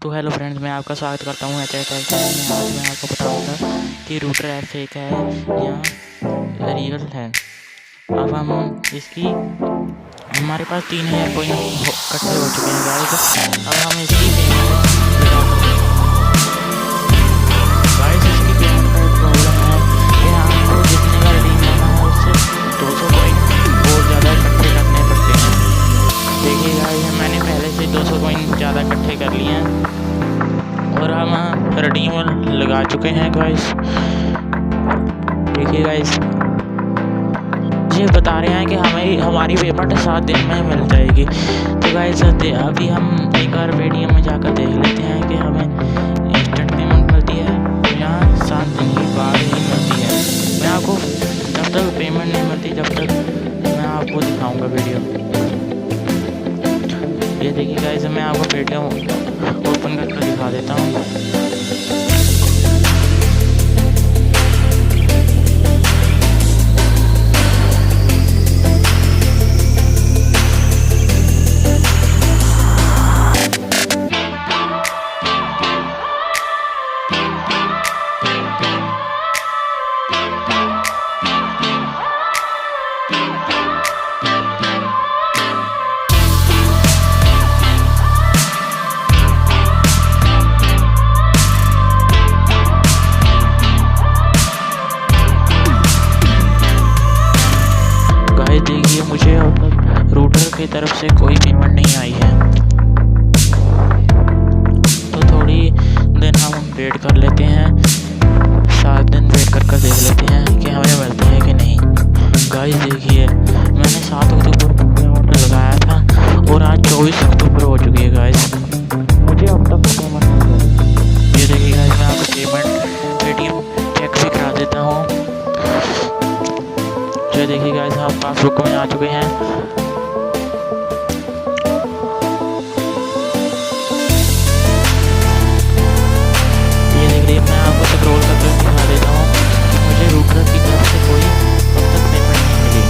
तो hello friends, मैं आपका स्वागत करता हूँ एच टेक चैनल में। आज मैं आपको बताऊंगा कि रूटर ऐप फेक है या रियल है। अब हम इसकी हमारे पास 3000 कोइन इकट्ठे हो चुके हैं गाइस। अब हम इसकी पेमेंट लगा सकते हैं। गाइस, इसकी पेमेंट का एक प्रॉब्लम है कि हमको जितने का रिडीम करना है उससे 200 कोइन बहुत ज़्यादा इकट्ठे करने पड़ते हैं। देखिए गाइस, मैंने पहले से 200 कोइन ज़्यादा इकट्ठे कर लिए हैं और हम रिडीम लगा चुके हैं गाइस। देखिए गाइस, ये बता रहे हैं कि हमें हमारी पेमेंट 7 दिन में मिल जाएगी। तो गाइस, अभी हम एक बार पेटीएम में जाकर देख लेते हैं कि हमें इंस्टेंट पेमेंट मिलती है या 7 दिन के बाद ही मिलती है। मैं आपको जब तक पेमेंट नहीं मिलती जब तक मैं आपको दिखाऊंगा वीडियो। ये देखिए गाइस, मैं आपको पेटीएम ओपन करके दिखा देता हूँ। देखिए, मुझे अब तक रूटर की तरफ से कोई पेमेंट नहीं आई है। तो थोड़ी दिन हम वेट कर लेते हैं, 7 दिन वेट कर देख लेते हैं कि हमें मिलती है कि नहीं। गाइस देखिए, मैंने 7 अक्टूबर को पेमेंट लगाया था और आज 24 अक्टूबर हो चुकी है गाइस। मुझे अब तक पेमेंट नहीं मिली। ये देखिए गाइस, मैं आपको पेमेंट पेटीएम चेक भी करा देता हूँ। तो देखिए गाइस, हम पासबुक में आ चुके हैं। ये देखिए, मैं आपको स्क्रॉल करके दिखा देता हूँ कि मुझे रूटर की तरफ से कोई अब तक पेमेंट नहीं मिली।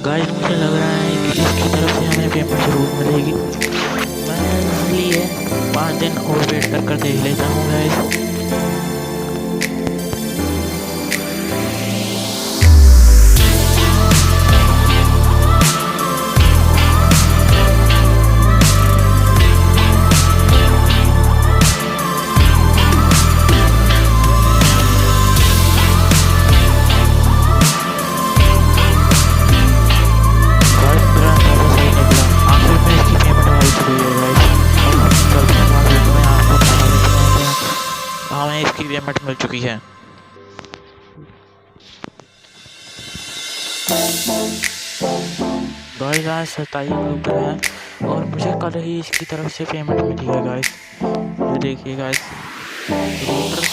गाइस, मुझे लग रहा है कि इसकी तरफ से हमें पेमेंट जरूर मिलेगी। मैं इसलिए 5 दिन और वेट कर देख लेता हूँ गाइस। हमें इसकी पेमेंट मिल चुकी है। गाइस, आज 27 अक्टूबर है और मुझे कल ही इसकी तरफ से पेमेंट मिली है गाइस। ये देखिए गाइस, रूटर